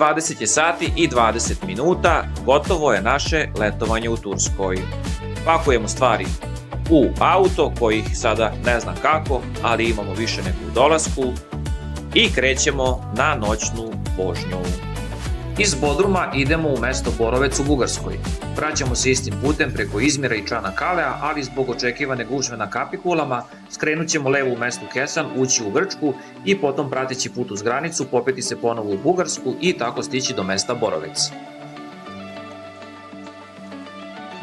20 je sati i 20 minuta, gotovo je naše letovanje u Turskoj. Pakujemo stvari u auto, kojih sada ne znam kako, ali imamo više nego u dolasku, i krećemo na noćnu vožnju. Iz Bodruma idemo u mesto Borovec u Bugarskoj. Vraćamo se istim putem preko Izmira i Čanakalea, ali zbog očekivane gužve na Kapikulama skrenut ćemo levo u mestu Kesan, ući u Grčku i potom prateći put uz granicu popeti se ponovo u Bugarsku i tako stići do mesta Borovec.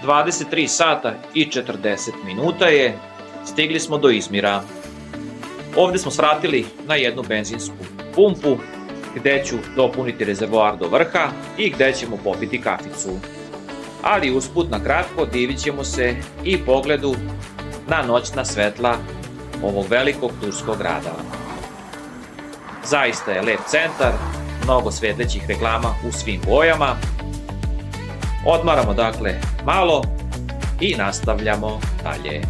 23 sata i 40 minuta je, stigli smo do Izmira. Ovde smo svratili na jednu benzinsku pumpu, gde ću dopuniti rezervoar do vrha i gde ćemo popiti kaficu. Ali usput na kratko divit ćemo se i pogledu na noćna svetla ovog velikog turskog grada. Zaista je lep centar, mnogo svetlećih reklama u svim bojama. Odmaramo dakle malo i nastavljamo dalje.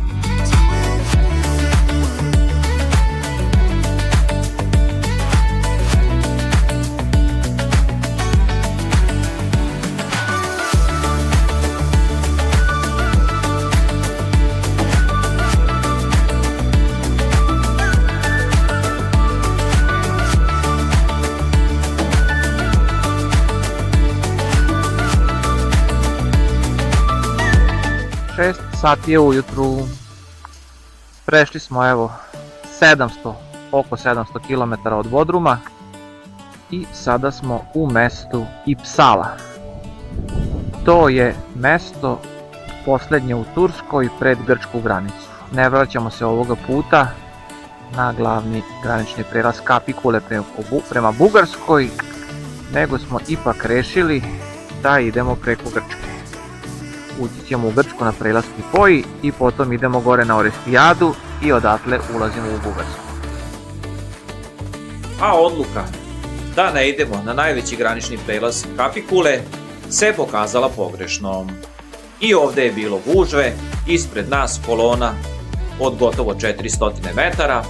Sati je ujutru, prešli smo evo oko 700 km od Bodruma i sada smo u mestu Ipsala. To je mesto poslednje u Turskoj pred grčku granicu. Ne vraćamo se ovoga puta na glavni granični prelaz Kapikule prema Bugarskoj, nego smo ipak rešili da idemo preko Grčke. Ući ćemo u Grčku na prelaz Kipoji i potom idemo gore na Orestijadu i odatle ulazimo u Bugarsku. A odluka da ne idemo na najveći granični prelaz Kapikule se pokazala pogrešnom. I ovde je bilo gužve, ispred nas kolona od gotovo 400 metara,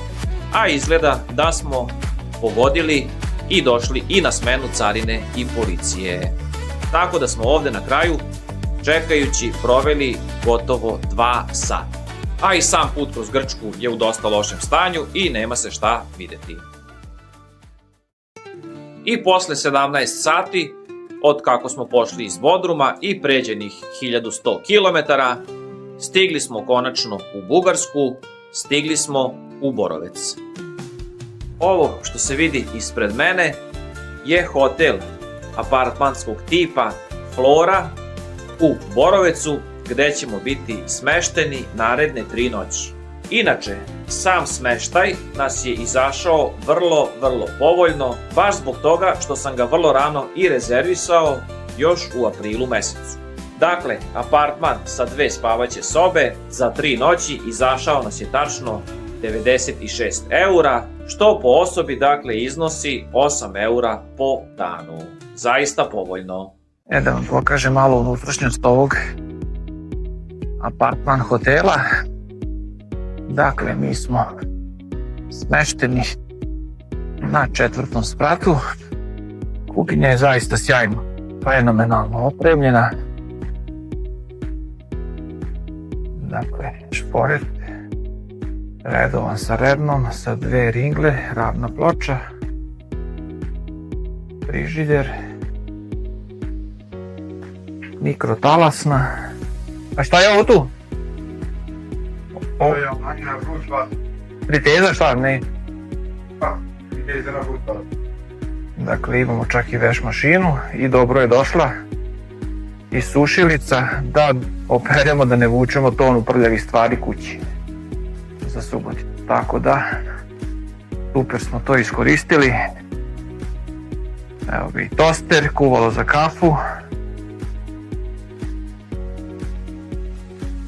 a izgleda da smo pogodili i došli i na smenu carine i policije. Tako da smo ovde na kraju čekajući proveli gotovo 2 sata. A i sam put kroz Grčku je u dosta lošem stanju i nema se šta videti. I posle 17 sati, od kako smo pošli iz Bodruma i pređenih 1100 km, stigli smo konačno u Bugarsku, stigli smo u Borovec. Ovo što se vidi ispred mene je hotel apartmanskog tipa Flora u Borovecu, gde ćemo biti smešteni naredne 3 noći. Inače, sam smeštaj nas je izašao vrlo povoljno, baš zbog toga što sam ga vrlo rano i rezervisao još u aprilu mesecu. Dakle, apartman sa 2 spavaće sobe za 3 noći izašao nas je tačno 96 eura, što po osobi dakle iznosi 8 eura po danu. Zaista povoljno. Da vam pokažem malo unutrašnjost ovog apartman hotela. Dakle, mi smo smešteni na 4. spratu. Kuhinja je zaista sjajno, fenomenalno opremljena. Dakle, šporet redovan sa rednom, sa 2 ringle, ravna ploča, frižider, mikrotalasna. A šta je ovo tu? Ovo je manjina vrućva. Friteza šta? Ne? Pa, friteza na vrućva. Dakle, imamo čak i veš mašinu i dobro je došla i sušilica da operemo, da ne vučemo tonu prljavih stvari kući za suboticu. Tako da, super smo to iskoristili. Evo ga i toster, kuvalo za kafu.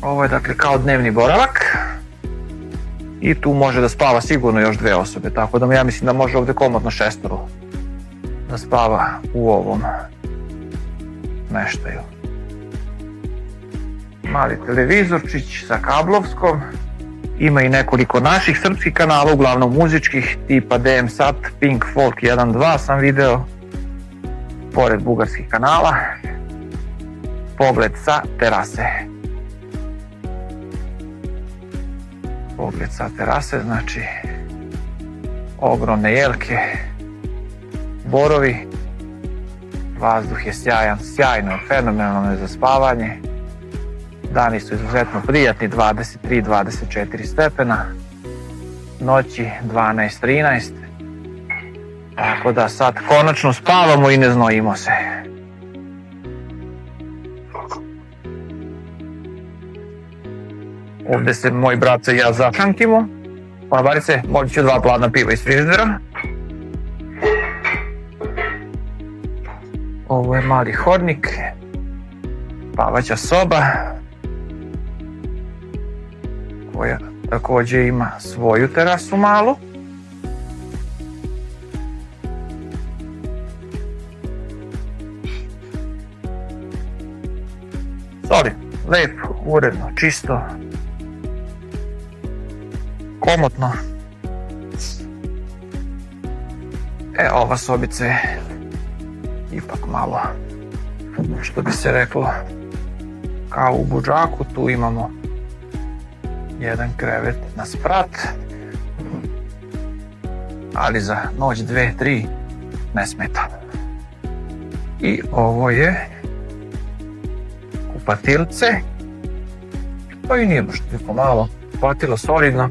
Ovo je dakle kao dnevni boravak i tu može da spava sigurno još 2 osobe, tako da ja mislim da može ovde komotno 6 da spava u ovom smeštaju. Mali televizorčić sa kablovskom, ima i nekoliko naših srpskih kanala, uglavnom muzičkih, tipa DM Sat, Pink Folk 1-2 sam video. pored bugarskih kanala, pogled sa terase. Pogled sa terase, znači ogromne jelke, borovi, vazduh je sjajan, sjajno, fenomenalno je za spavanje. Dani su izuzetno prijatni, 23-24 stepena, noći 12-13. Tako da sad konačno spavamo i ne znojimo se. Ovde se moj brat i ja zašankimo. Konobarice, molit ću 2 pladna piva iz frižidera. Ovo je mali hodnik, spavaća soba, koja također ima svoju terasu malu. Lepo, uredno, čisto, komotno. Ova sobica je ipak malo, što bi se reklo, kao u budžaku. Tu imamo jedan krevet na sprat, ali za noć, 2, 3 ne smeta. I ovo je kupatilce, pa i nije baš toliko malo, kupatilo solidno,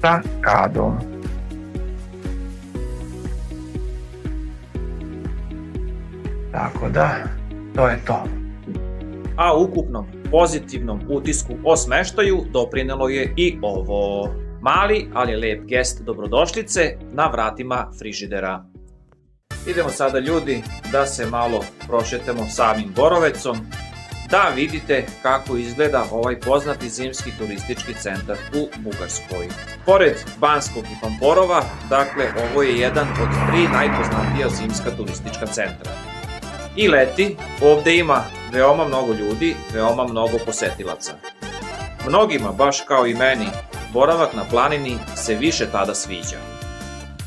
sa kadom. Tako da, to je to. A ukupnom pozitivnom utisku o smeštaju doprinelo je i ovo. Mali, ali lep gest dobrodošlice na vratima frižidera. Idemo sada, ljudi, da se malo prošetamo samim Borovecom, da vidite kako izgleda ovaj poznati zimski turistički centar u Bugarskoj. Pored Banskog i Pamporova, dakle, ovo je jedan od 3 najpoznatija zimska turistička centra. I leti, ovde ima veoma mnogo ljudi, veoma mnogo posetilaca. Mnogima, baš kao i meni, boravak na planini se više tada sviđa.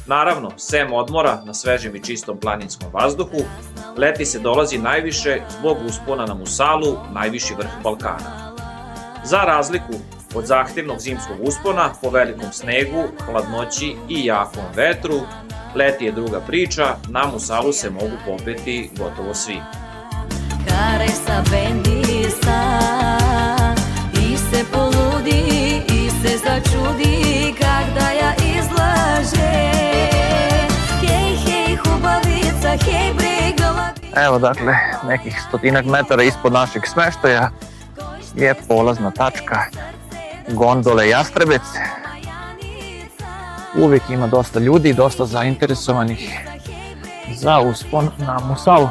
Naravno, sem odmora na svežem i čistom planinskom vazduhu, leti se dolazi najviše zbog uspona na Musalu, najviši vrh Balkana. Za razliku od zahtevnog zimskog uspona, po velikom snegu, hladnoći i jakom vetru, leti je druga priča, na Musalu se mogu popeti gotovo svi. Care sa bendisa i se poludi i se začudi kada ja izlaže. Hej, hej, hubavica, hej, brigala. Evo, dakle, nekih 100-ak metara ispod našeg smeštaja je polazna tačka gondole Jastrebec. Uvijek ima dosta ljudi, dosta zainteresovanih za uspon na Musalu.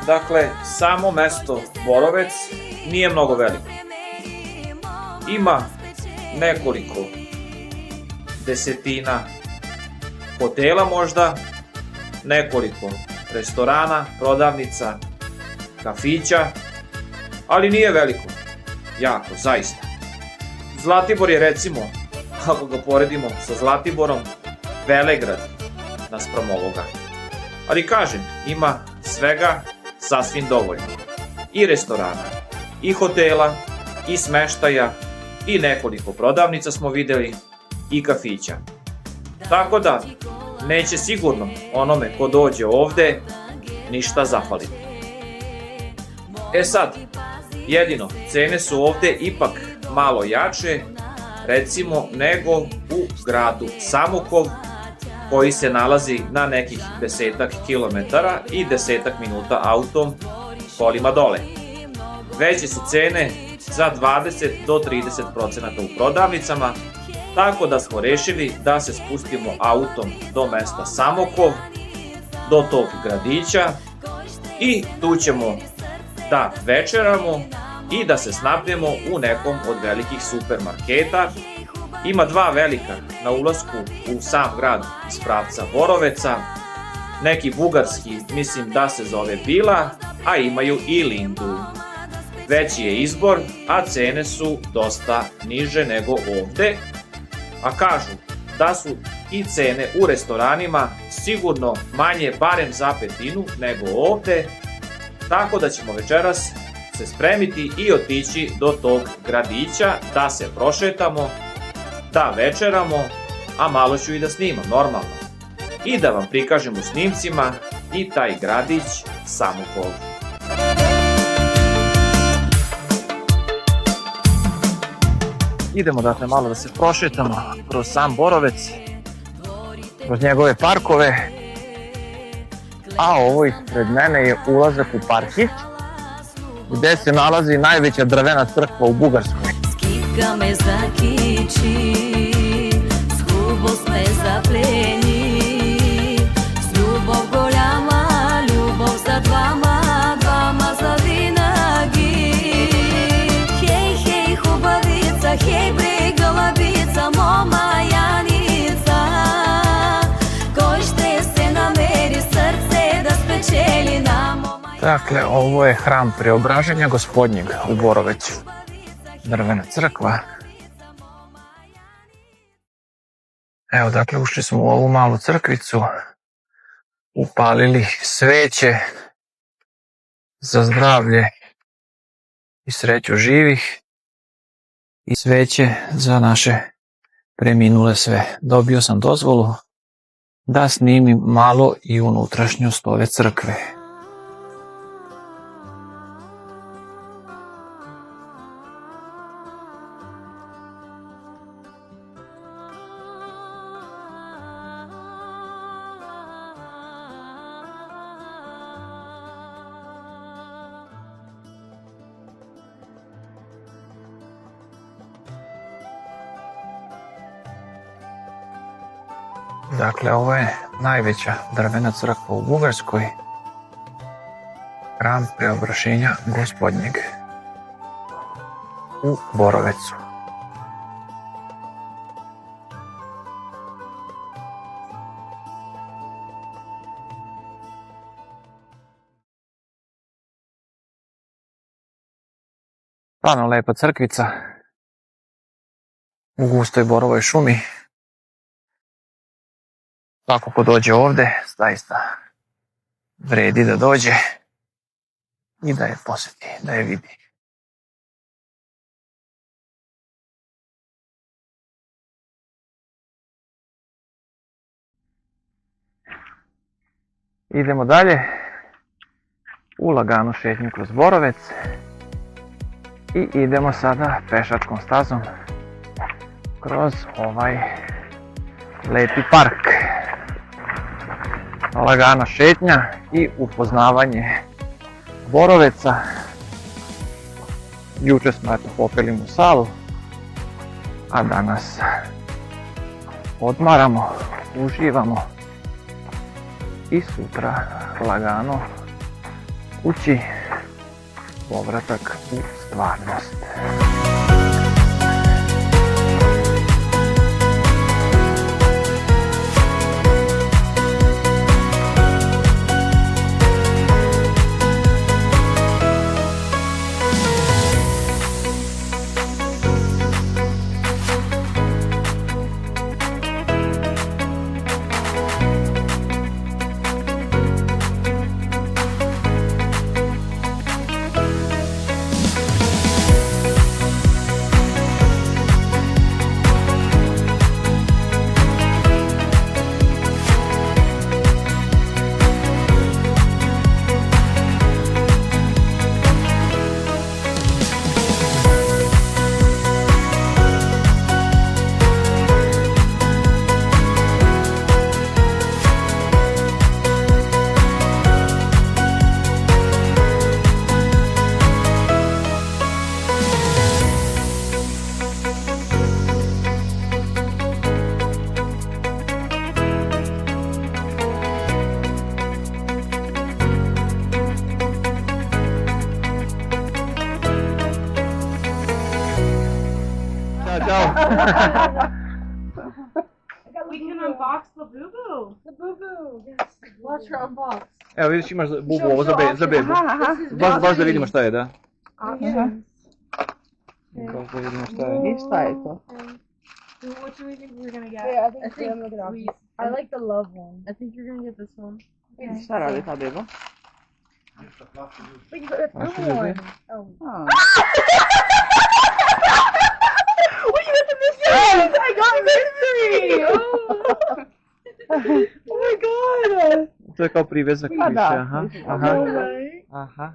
Dakle, samo mesto Borovec nije mnogo veliko. Ima nekoliko desetina hotela možda, nekoliko restorana, prodavnica, kafića, ali nije veliko. Jako, zaista. Zlatibor je, recimo, ako ga poredimo sa Zlatiborom, velegrad naspram ovoga. Ali kažem, ima svega sasvim dovoljno. I restorana, i hotela, i smeštaja, i nekoliko prodavnica smo videli, i kafića. Tako da, neće sigurno onome ko dođe ovde ništa zafaliti. Sad, jedino, cene su ovde ipak malo jače, recimo, nego u gradu Samokov, koji se nalazi na nekih 10-ak kilometara i 10-ak minuta autom kolima dole. Veće su cene za 20 do 30% u prodavnicama, tako da smo rešili da se spustimo autom do mesta Samokov, do tog gradića, i tu ćemo da večeramo i da se snabdemo u nekom od velikih supermarketa. Ima 2 velika na ulasku u sam grad iz pravca Boroveca, neki bugarski, mislim da se zove Bila, a imaju i Lindu. Veći je izbor, a cene su dosta niže nego ovde, a kažu da su i cene u restoranima sigurno manje barem za petinu nego ovde, tako da ćemo večeras se spremiti i otići do tog gradića da se prošetamo, da večeramo, a malo ću i da snimam normalno i da vam prikažem u snimcima i taj gradić Samokov. Idemo dakle malo da se prošetamo kroz sam Borovec, kroz njegove parkove, a ovo ispred mene je ulazak u parkić gde se nalazi najveća drvena crkva u Bugarskoj. Skika me zakiči, s hubost me zapleni, s ljubov goljama, ljubov za dvama, dvama za vinagi. Hej, hej, hubavica, hej, bre, galabica, moma Janica, koji štrese nameri srce da spečeli na moma. Dakle, ovo je hram Preobraženja Gospodnjeg u Boroveću. Drvena crkva. Evo, dakle, ušli smo u ovu malu crkvicu, upalili sveće za zdravlje i sreću živih i sveće za naše preminule sve. Dobio sam dozvolu da snimim malo i unutrašnjost ove crkve. Dakle, ovo je najveća drvena crkva u Bugarskoj, hram Preobraženja Gospodnjeg u Borovecu. Stvarno lepa crkvica u gustoj borovoj šumi. Svako ko dođe ovde, zaista vredi da dođe i da je posjeti, da je vidi. Idemo dalje u laganu šetnju kroz Borovec i idemo sada pešačkom stazom kroz ovaj lepi park. Lagana šetnja i upoznavanje Boroveca. Juče smo popeli mu salu, a danas odmaramo, uživamo i sutra lagano kući, povratak u stvarnost. We can unbox the boo-boo. The boo-boo, yes. Watch her unbox. Evo vidiš, imaš bubu ovo za bebu. Baš da vidimo šta je, da? Options. Baš da vidimo šta je. I šta je to? What do we think we're gonna get? Yeah, I think I'm looking we, I like the love one. I think you're gonna get this one. Okay. Šta radi ta beba? But you got the Naši other one. ljudi. Oh. What you got the mystery? I got mystery! Oh my god! To je kao privezak Pa više, da. aha. No Aha. way. Aha.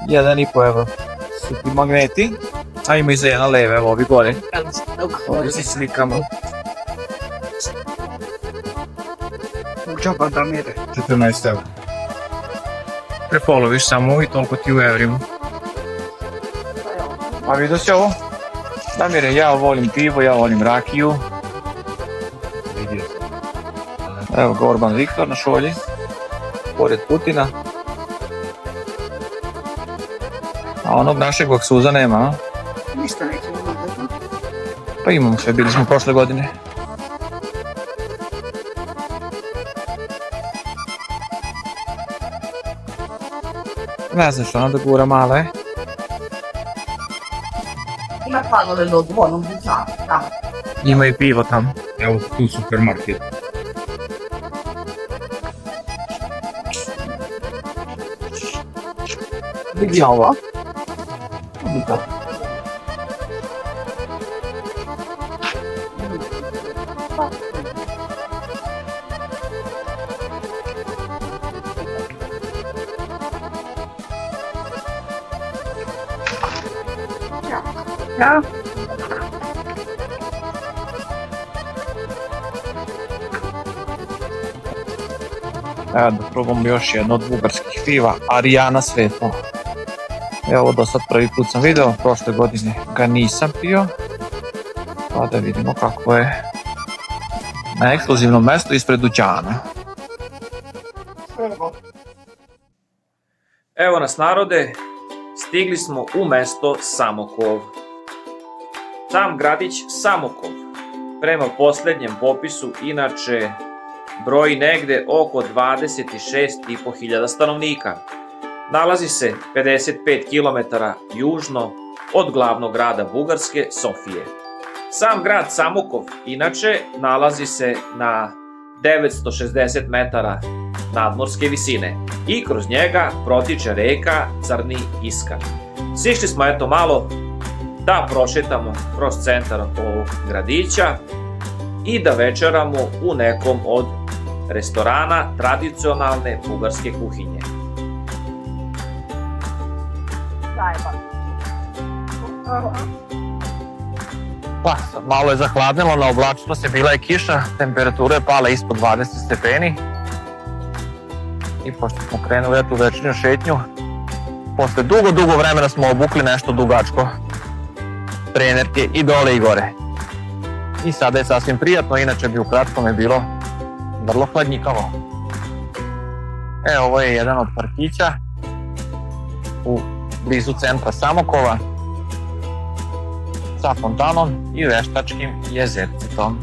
1,5 euro su ti magneti, a ima i za jedna leve, evo ovi gore. Ovdje si slikamo. Džaba da mire. 14 euro. Prepoloviš samo i toliko ti u evrima. A vidio si ovo? Damire, ja volim pivo, ja volim rakiju. Vidio sam. Evo ga Orban Viktor na šolji, pored Putina. A onog našeg vaksuza nema, a? Ništa nećemo vidjeti. Pa imamo sve, bili smo prošle godine. Ne znaš ono da gura male. Ima panove do onom dućanu, tamo. Ima i pivo tamo. Evo tu supermarket. Vidi ovo. Ja. Evo da probamo još jedno od bugarskih piva, Arijana Svetlo. Evo ovo do sad prvi put sam video, prošle godine ga nisam pio. Pa da vidimo kako je na ekskluzivnom mjestu ispred dućana. Evo nas narode, stigli smo u mesto Samokov. Sam gradić Samokov, prema posljednjem popisu, inače broji negde oko 26.500 stanovnika. Nalazi se 55 km južno od glavnog grada Bugarske, Sofije. Sam grad Samokov, inače, nalazi se na 960 metara nadmorske visine i kroz njega protiče reka Crni Iskar. Sišli smo eto malo da prošetamo kroz centar ovog gradića i da večeramo u nekom od restorana tradicionalne bugarske kuhinje. Pa, malo je zahladnilo, na oblačnosti bila je kiša, temperatura je pala ispod 20 stepeni. I pošto smo krenuli tu večernju šetnju, posle dugo vremena smo obukli nešto dugačko, trenerke i dole i gore. I sada je sasvim prijatno, inače bi u kratkom je bilo vrlo hladnjikavo. Evo, ovo je jedan od parkića u blizu centra Samokova sa fontanom i veštačkim jezercitom.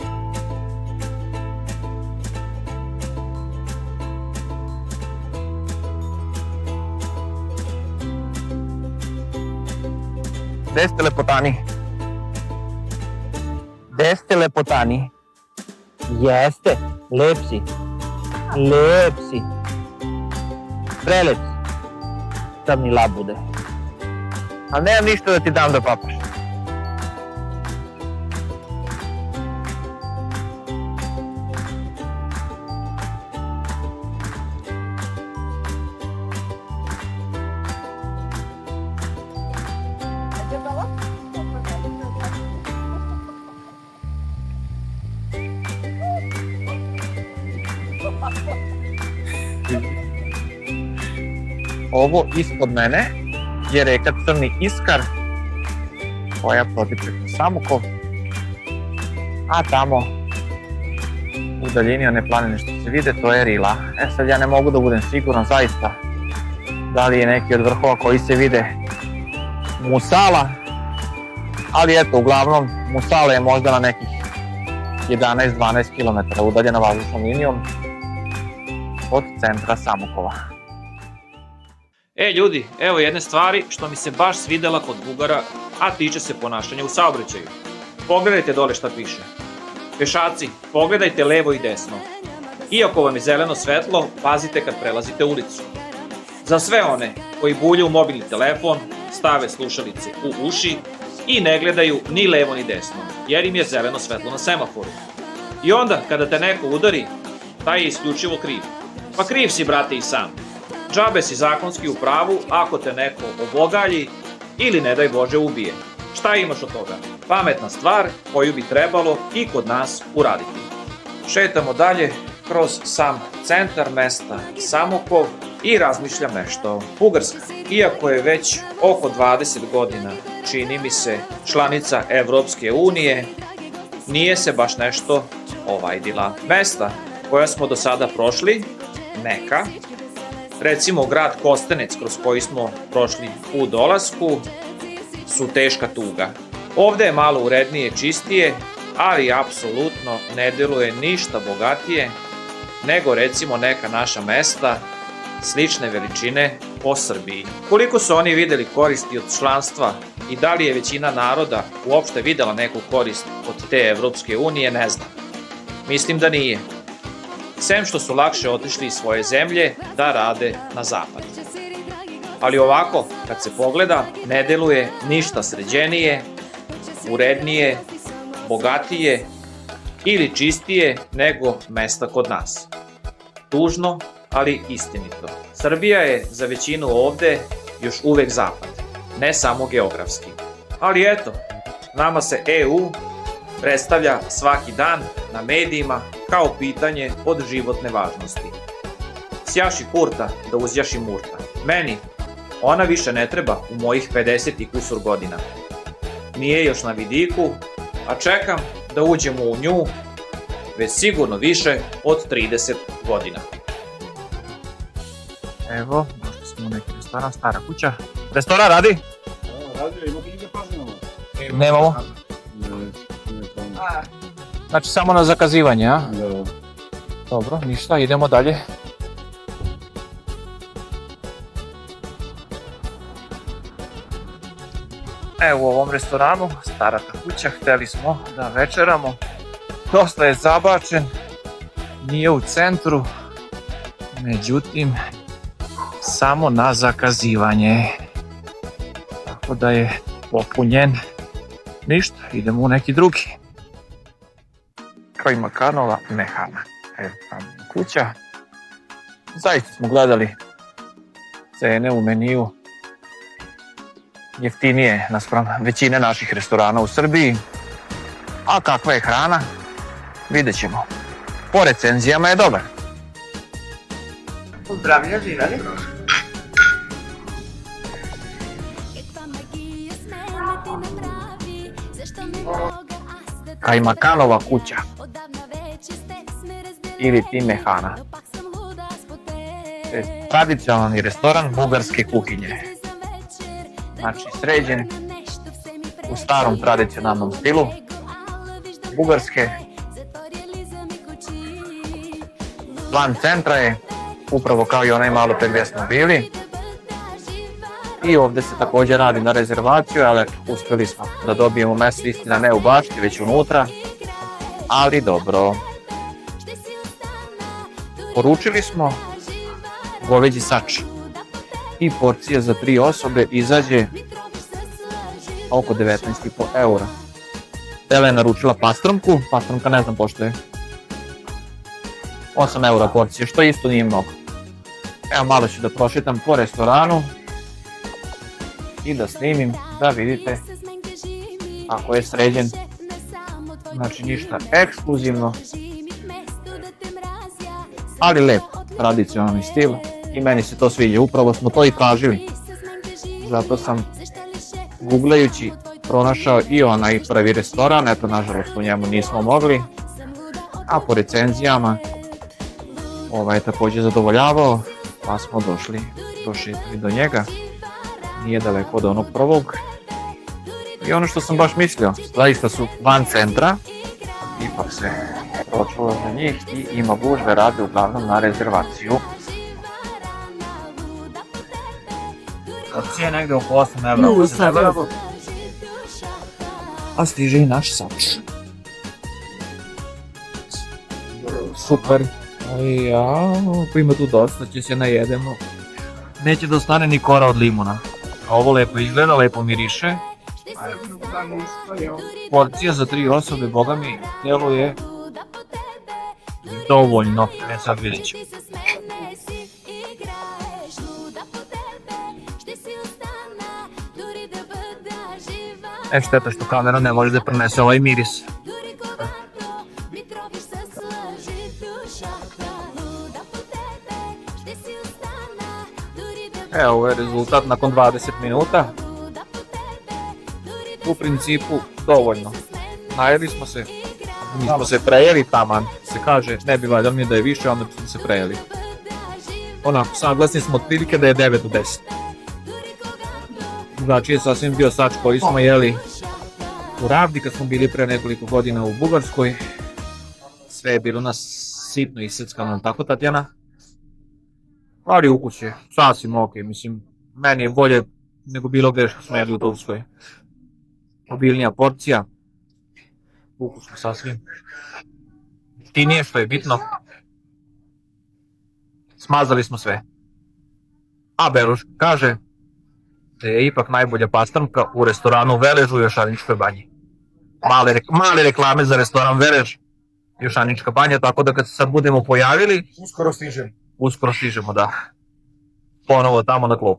Gde ste lepotani? Gde ste lepotani? Jeste, lep si. Lep si. Prelep si. Crni labude. Ali nemam ništa da ti dam da papaš. Ovo ispod mene je reka Crni Iskar koja protiče kroz Samokov, a tamo u daljini one planine što se vide to je Rila. Sad ja ne mogu da budem siguran zaista da li je neki od vrhova koji se vide Musala, ali eto, uglavnom Musala je možda na nekih 11-12 km udaljena vazdušnom linijom od centra Samokova. Ljudi, evo jedne stvari što mi se baš svidela kod Bugara, a tiče se ponašanja u saobraćaju. Pogledajte dole šta piše. Pešaci, pogledajte levo i desno. Iako vam je zeleno svetlo, pazite kad prelazite ulicu. Za sve one koji bulju u mobilni telefon, stave slušalice u uši i ne gledaju ni levo ni desno, jer im je zeleno svetlo na semaforu. I onda, kada te neko udari, taj je isključivo kriv. Pa kriv si, brate, i sam. Džabe si zakonski u pravu ako te neko obogalji ili, ne daj Bože, ubije. Šta imaš od toga? Pametna stvar koju bi trebalo i kod nas uraditi. Šetamo dalje kroz sam centar mesta Samokov i razmišljam nešto. Bugarska, iako je već oko 20 godina, čini mi se, članica Evropske unije, nije se baš nešto ovajdila. Mesta koja smo do sada prošli, neka, recimo grad Kostenec kroz koji smo prošli u dolasku, su teška tuga. Ovde je malo urednije, čistije, ali apsolutno ne deluje ništa bogatije nego recimo neka naša mesta slične veličine po Srbiji. Koliko su oni videli koristi od članstva i da li je većina naroda uopšte videla neku korist od te Evropske unije, ne znam. Mislim da nije. Sem što su lakše otišli iz svoje zemlje da rade na zapad. Ali ovako, kad se pogleda, ne deluje ništa sređenije, urednije, bogatije ili čistije nego mesta kod nas. Tužno, ali istinito. Srbija je za većinu ovde još uvek zapad, ne samo geografski. Ali eto, nama se EU predstavlja svaki dan na medijima kao pitanje od životne važnosti. Sjaši Kurta da uzjaši Murta. Meni ona više ne treba u mojih 50 i kusur godina. Nije još na vidiku, a čekam da uđemo u nju već sigurno više od 30 godina. Evo, došli smo u neki restoran, Stara kuća. Restoran radi? Radio, ima knjige pažnjava. Nemamo. Znači samo na zakazivanje, a? Da. Dobro, ništa, idemo dalje. Evo u ovom restoranu, Stara kuća, hteli smo da večeramo. Dosta je zabačen, nije u centru, međutim, samo na zakazivanje. Tako da je popunjen. Ništa, idemo u neki drugi. Kajmakanova mehana. Evo tamo kuća. Zaista smo gledali cene u meniju. Jeftinije naspram većine naših restorana u Srbiji. A kakva je hrana? Vidjet ćemo. Po recenzijama je dobar. Pozdravlja, živeli. Kajmakanova kuća ili ti mehana. To je tradicionalni restoran bugarske kuhinje. Znači sređen u starom tradicionalnom stilu Bugarske. Plan centra je upravo kao i onaj malo pre gdje smo bili. I ovdje se također radi na rezervaciju, ali uspjeli smo da dobijemo mesto, istina ne u bašti, već unutra. Ali dobro. Poručili smo goveđi sač. I porcija za 3 osobe izađe oko 19,5 eura. Tela je naručila pastromku, pastromka ne znam pošto je 8 eura porcije, što isto nije mnogo. Evo malo ću da prošetam po restoranu i da snimim, da vidite ako je sređen. Znači ništa ekskluzivno, ali lep, tradicionalni stil i meni se to sviđa, upravo smo to i tražili. Zato sam googlajući pronašao i onaj prvi restoran, eto nažalost u njemu nismo mogli, a po recenzijama ovaj je također zadovoljavao, pa smo došli do njega, nije daleko od onog prvog. I ono što sam baš mislio, zaista su van centra, ipak se pročulo za njih i ima gužve, rade uglavnom na rezervaciju. Cijena negde oko 8 evra. ako se ne varam. A stiže i naš sač. Super. Pa ima tu dosta, će se najedemo. Neće da ostane ni kora od limuna. A ovo lepo izgleda, lepo miriše. Porcija za 3 osobe, boga mi, djeluje dovoljno. Sad vidjet ćemo. Šteta što kamera ne može da prenese ovaj miris. Evo, ovo je rezultat nakon 20 minuta. U principu dovoljno. Najeli smo se. Mi smo se prejeli taman. Se kaže, ne bi valjalo mi da je više, onda smo se prejeli. Onako, saglasni smo otprilike da je 9 do 10. Znači je sasvim bio sač koji smo jeli u Ravdi kad smo bili pre nekoliko godina u Bugarskoj. Sve je bilo na sitno iseckano, tako Tatjana? Ali ukus je sasvim ok, mislim, meni je bolje nego bilo gdje što smo jeli u Turskoj. Obilnija porcija, ukusno sasvim. Jeftinije što je bitno. Smazali smo sve. A Beruš kaže da je ipak najbolja pastrmka u restoranu Velež u Jošaničkoj banji. Male reklame za restoran Velež, Jošanička banja, tako da kad se sad budemo pojavili, Uskoro stižem. uskoro stižemo, da. Ponovo tamo na klub.